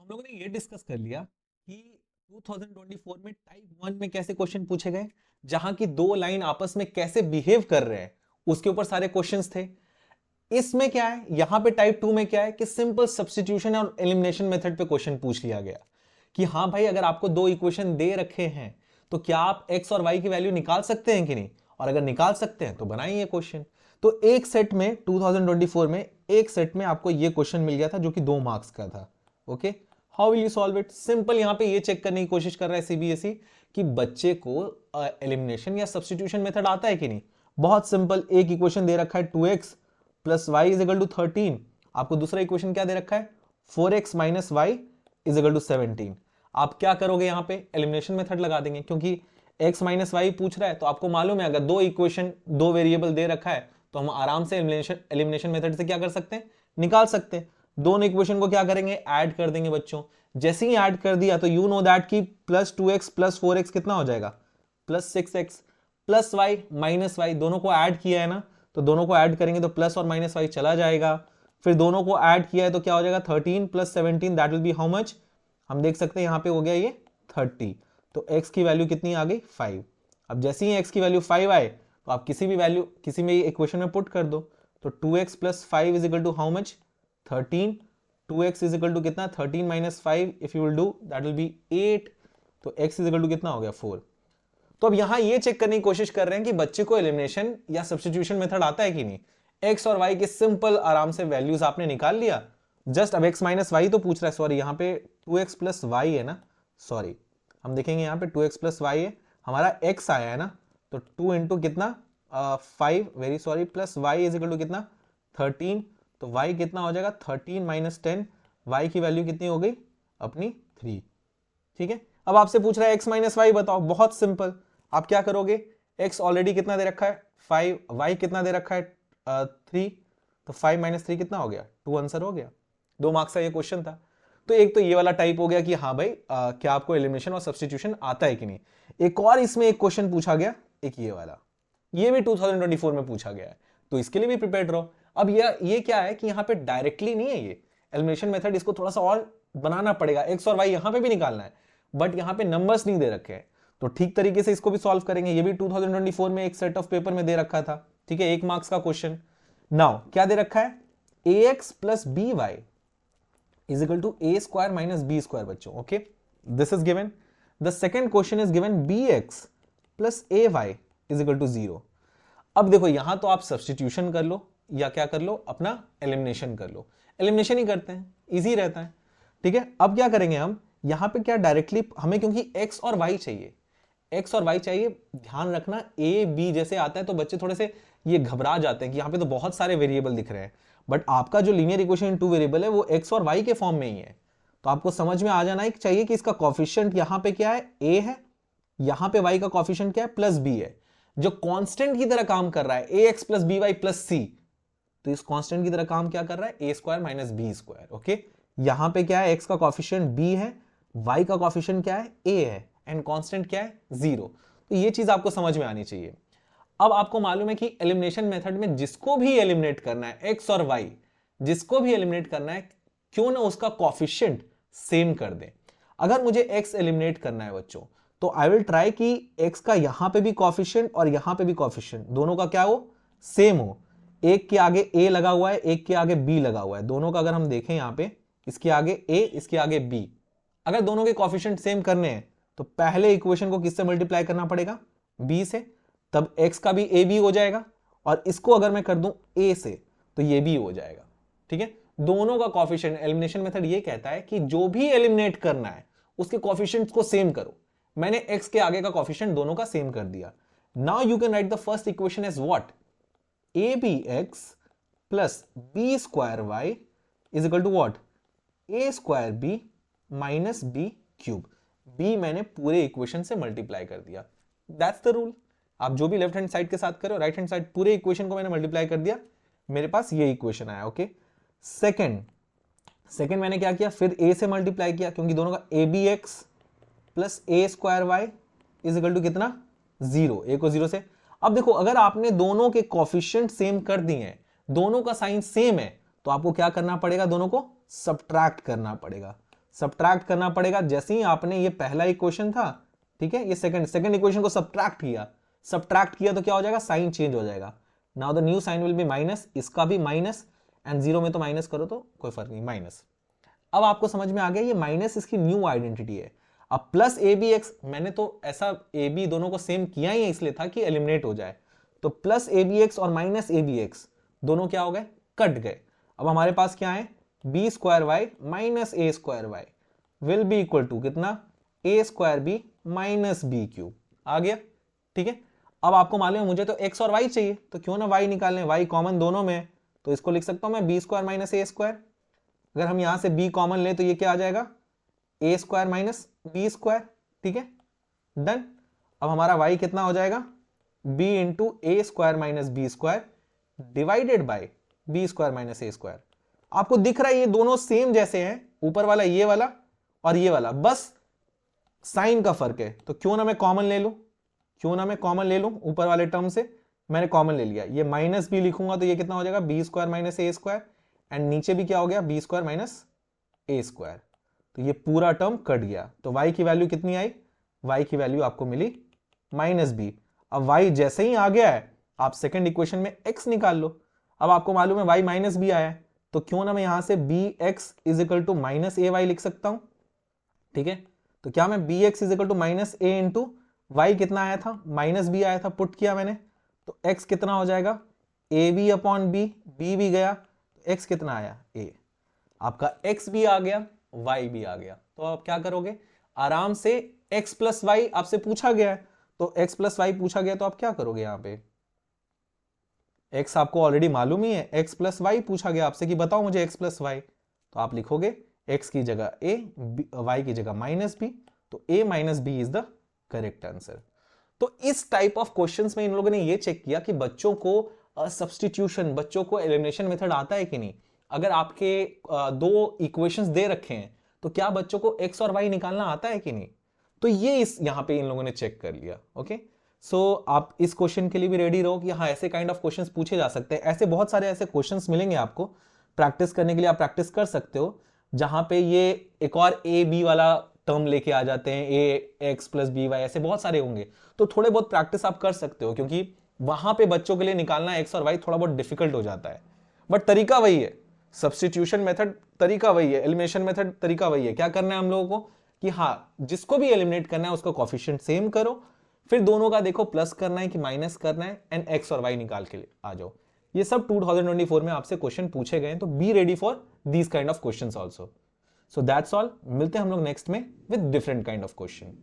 हम लोगों ने ये डिस्कस कर लिया कि 2024 में टाइप 1 में कैसे क्वेश्चन पूछे गए, जहां की दो लाइन आपस में कैसे बिहेव कर रहे हैं उसके ऊपर सारे क्वेश्चंस थे। इसमें क्या है, यहां पे टाइप 2 में क्या है कि सिंपल सब्स्टिट्यूशन और एलिमिनेशन मेथड पे क्वेश्चन पूछ लिया गया कि हाँ भाई, अगर आपको दो इक्वेशन दे रखे हैं तो क्या आप x और y की वैल्यू निकाल सकते हैं कि नहीं, और अगर निकाल सकते हैं तो बनाइए क्वेश्चन। तो एक सेट में 2024 में एक सेट में आपको ये क्वेश्चन मिल गया था जो कि 2 मार्क्स का था। Okay, how will you solve it? Simple यहां पे ये चेक करने की कोशिश कर रहा है सीबीएसई कि बच्चे को एलिमिनेशन या सब्स्टिट्यूशन मेथड आता है कि नहीं। बहुत सिंपल, एक इक्वेशन दे रखा है 2x plus y is equal to 13। आपको दूसरा इक्वेशन क्या दे रखा है, 4x minus y is equal to 17। आप क्या करोगे, यहां पे एलिमिनेशन मेथड लगा देंगे, क्योंकि x माइनस वाई पूछ रहा है तो आपको मालूम है अगर दो इक्वेशन दो वेरिएबल दे रखा है तो हम आराम से एलिमिनेशन मेथड से क्या कर सकते हैं, निकाल सकते हैं। दोनों इक्वेशन को क्या करेंगे, ऐड कर देंगे बच्चों। जैसे ही ऐड कर दिया तो यू नो दैट कि प्लस 2x प्लस 4x कितना हो जाएगा, plus 6x plus y minus y, दोनों को ऐड किया है ना, तो दोनों को ऐड करेंगे तो प्लस और माइनस वाई चला जाएगा। फिर दोनों को ऐड किया है तो क्या हो जाएगा, 13 plus 17 that will B how much, हम देख सकते हैं यहां पे हो गया ये 30। तो x की वैल्यू कितनी आ गई, 5। अब जैसे ही x की वैल्यू 5 आए तो आप किसी भी वैल्यू किसी में इक्वेशन में पुट कर दो। तो 2x plus 5 is equal to how much, 13। 2x is equal to कितना, 13 minus 5 if you will do that will be 8। तो x इज इक्वल टू कितना हो गया, 4। तो अब यहां ये चेक करने की कोशिश कर रहे हैं कि बच्चे को एलिमिनेशन या सब्स्टिट्यूशन मेथड आता है कि नहीं। x और y के सिंपल आराम से वैल्यूज आपने निकाल लिया। जस्ट अब x माइनस वाई तो पूछ रहा है, सॉरी यहां पे 2x प्लस वाई है ना, सॉरी हम देखेंगे यहां पे 2x प्लस वाई है, हमारा x आया है ना, तो 2 इंटू कितना 5, very sorry, plus y is equal to कितना 13। तो y कितना हो जाएगा 13 माइनस 10, y की वैल्यू कितनी हो गई अपनी 3। ठीक है, अब आपसे पूछ रहा है x माइनस वाई बताओ, बहुत सिंपल, आप क्या करोगे, x ऑलरेडी कितना दे रखा है 5, y कितना दे रखा है 3, तो 5 माइनस 3 कितना हो गया 2, आंसर हो गया। 2 मार्क्स का ये क्वेश्चन था। तो एक तो ये वाला टाइप हो गया कि हाँ भाई क्या आपको एलिमिनेशन और सब्स्टिट्यूशन आता है कि नहीं। एक और इसमें एक क्वेश्चन पूछा गया, एक ये वाला, ये भी 2024 में पूछा गया है, तो इसके लिए भी प्रिपेयर्ड रहो। अब ये क्या है कि यहाँ पे डायरेक्टली नहीं है ये एलिमिनेशन मेथड, इसको थोड़ा सा और बनाना पड़ेगा, एक्स और वाई यहाँ पे भी निकालना है, बट यहाँ पे नंबर्स नहीं दे रखे हैं, तो ठीक तरीके से इसको भी सॉल्व करेंगे। ये भी 2024 में एक सेट ऑफ पेपर में दे रखा था, ठीक है, 1 मार्क्स का क्वेश्चन। नाउ क्या दे रखा है, ax plus b y is equal to a square minus b square बच्चों। Okay, this is given. The second question is given bx plus ay is equal to 0. अब देखो यहां तो आप सब्स्टिट्यूशन कर लो या क्या कर लो, अपना एलिमिनेशन कर लो। एलिमिनेशन ही करते हैं, इजी रहता है। ठीक है, अब क्या करेंगे हम यहां पे, क्या डायरेक्टली हमें, क्योंकि x और y चाहिए, x और y चाहिए, ध्यान रखना a b जैसे आता है तो बच्चे थोड़े से ये घबरा जाते हैं कि यहाँ पे तो बहुत सारे वेरिएबल दिख रहे हैं, बट आपका जो लीनियर इक्वेशन इन 2 वेरिएबल है वो x और y के फॉर्म में ही है। तो आपको समझ में आ जाना ही चाहिए कि इसका कॉफिशिएंट यहाँ पे क्या है, a है, यहाँ पे y का कॉफिशिएंट क्या है, प्लस b है, जो कांस्टेंट की तरह काम कर रहा है ax plus by plus c। तो इस कांस्टेंट की तरह काम क्या कर रहा है, a square minus b square. Okay, यहाँ पे क्या है, x का कॉफिशिएंट b है, y का कॉफिशिएंट क्या है, a है, एंड कांस्टेंट क्या है, 0। तो ये चीज आपको समझ में आनी चाहिए। अब आपको मालूम है कि एलिमिनेशन मेथड में जिसको भी एलिमिनेट करना है, x और y, जिसको भी एलिमिनेट करना है, क्यों ना उसका कॉफिशिएंट सेम कर दे। अगर मुझे x एलिमिनेट करना है बच्चों, तो आई विल ट्राई कि x का यहां पे भी कॉफिशिएंट और यहां पे भी कॉफिशिएंट, दोनों का क्या हो, सेम हो। एक के आगे a लगा हुआ है, एक के आगे b लगा हुआ है, दोनों का अगर हम देखें यहां पे, इसके आगे a, इसके आगे b, अगर दोनों के कॉफिशिएंट सेम करने हैं तो पहले इक्वेशन को किससे मल्टीप्लाई करना पड़ेगा, b से, तब x का भी a b हो जाएगा, और इसको अगर मैं कर दूं a से तो ये भी हो जाएगा। ठीक है, दोनों का कॉफिशिएंट, एलिमिनेशन मेथड ये कहता है कि जो भी एलिमिनेट करना है उसके कॉफिशिएंट्स को सेम करो। मैंने x के आगे का कॉफिशिएंट दोनों का सेम कर दिया। Now you can write the first equation as what, abx plus b square y is equal to what, a square b minus b cube. b मैंने पूरे इक्वेशन से मल्टीप्लाई कर दिया, दैट्स द रूल। आप जो भी लेफ्ट हैंड साइड के साथ करो, राइट हैंड साइड पूरे इक्वेशन को मैंने मल्टीप्लाई कर दिया, मेरे पास ये इक्वेशन आया। ओके, सेकंड मैंने क्या किया, फिर a से मल्टीप्लाई किया, क्योंकि दोनों का abx plus a square y is equal to कितना, 0, a को 0 से। अब देखो अगर आपने दोनों के कॉफिशिएंट सेम कर दिए हैं, दोनों का साइन सेम है, तो आपको क्या करना पड़ेगा, दोनों को सब्ट्रैक्ट करना पड़ेगा। सब्ट्रैक्ट करना पड़ेगा। जैसे ही आपने ये पहला इक्वेशन था, ठीक है, ये सेकंड इक्वेशन को सब्ट्रैक्ट किया तो क्या हो जाएगा, साइन चेंज हो जाएगा। Now the new sign will be minus, इसका भी माइनस, एंड 0 में तो माइनस करो तो कोई फर्क नहीं, माइनस। अब आपको समझ में आ गया, ये माइनस इसकी न्यू आइडेंटिटी है। अब प्लस ए बी एक्स, मैंने तो ऐसा ए बी दोनों को सेम किया ही इसलिए था कि एलिमिनेट हो जाए। तो प्लस ए बी एक्स और माइनस ए बी एक्स दोनों क्या हो गए, कट गए। अब हमारे पास क्या है, B square Y minus A square Y will be equal to कितना, A square B minus B cube. आ गया, ठीक है। अब आपको मालूम है मुझे तो एक्स और वाई चाहिए, तो क्यों ना वाई निकालने, वाई कॉमन दोनों में है, तो इसको लिख सकता हूं मैं बी स्क्वायर माइनस ए स्क्वायर। अगर हम यहां से b कॉमन ले तो ये क्या आ जाएगा, ए स्क्वायर माइनस बी स्क्वायर, ठीक है, डन। अब हमारा y कितना हो जाएगा, b into a square minus b square divided by b square minus A square. आपको दिख रहा है ये दोनों सेम जैसे हैं, ऊपर वाला ये वाला और ये वाला, बस साइन का फर्क है। तो क्यों ना मैं कॉमन ले लूं, ऊपर वाले टर्म से मैंने कॉमन ले लिया, ये माइनस बी लिखूंगा तो ये कितना हो जाएगा, b square minus A square, and नीचे भी क्या हो गया, बी स्क्वायर माइनस ए स्क्वायर। तो ये पूरा टर्म कट गया। तो y की वैल्यू कितनी आई, y की वैल्यू आपको मिली माइनस बी। अब y जैसे ही आ गया है, आप सेकंड इक्वेशन में x निकाल लो। अब आपको मालूम है y माइनस बी आया है, तो क्यों ना मैं यहां से b x is equal to minus a y लिख सकता हूं, ठीक है। तो क्या मैं b x is equal to minus a into y, कितना आया था, माइनस बी आया था, पुट किया मैंने, तो x कितना हो जाएगा, a b upon b, b भी गया, x कितना आया, a। आपका x भी आ गया, y भी आ गया। तो आप क्या करोगे, आराम से x प्लस वाई आपसे पूछा गया है, तो x प्लस वाई पूछा गया तो आप क्या करोगे, यहां पे x आपको ऑलरेडी मालूम ही है, x प्लस वाई पूछा गया आपसे कि बताओ मुझे x प्लस वाई, तो आप लिखोगे x की जगह a, y की जगह माइनस b, तो a minus b is the correct answer. तो इस टाइप ऑफ क्वेश्चंस में इन लोगों ने ये चेक किया कि बच्चों को सब्स्टिट्यूशन, बच्चों को एलिमिनेशन मेथड आता है कि नहीं। अगर आपके दो इक्वेशंस दे रखे हैं तो क्या बच्चों को x और y निकालना आता है कि नहीं। तो ये इस यहां पे इन लोगों ने चेक कर लिया। ओके, सो आप इस क्वेश्चन के लिए भी रेडी रहो कि हाँ ऐसे काइंड ऑफ क्वेश्चंस पूछे जा सकते हैं। ऐसे बहुत सारे ऐसे क्वेश्चंस मिलेंगे आपको, प्रैक्टिस करने के लिए आप प्रैक्टिस कर सकते हो, जहां पे ये एक और ए बी वाला टर्म लेके आ जाते हैं, ए एक्स प्लस बी वाई, ऐसे बहुत सारे होंगे। तो थोड़े बहुत प्रैक्टिस आप कर सकते हो, क्योंकि वहां पे बच्चों के लिए निकालना एक्स और वाई थोड़ा बहुत डिफिकल्ट हो जाता है। बट तरीका वही है, सब्स्टिट्यूशन मेथड तरीका वही है, एलिमिनेशन मेथड तरीका वही है। क्या करना है हम लोगों को कि हाँ जिसको भी एलिमिनेट करना है उसका कोफिशिएंट सेम करो, फिर दोनों का देखो प्लस करना है कि माइनस करना है, एंड एक्स और वाई निकाल के आ जाओ। ये सब 2024 में आपसे क्वेश्चन पूछे गए हैं, तो be ready for these kind of questions also. So that's all, मिलते हैं हम लोग नेक्स्ट में with different kind of question.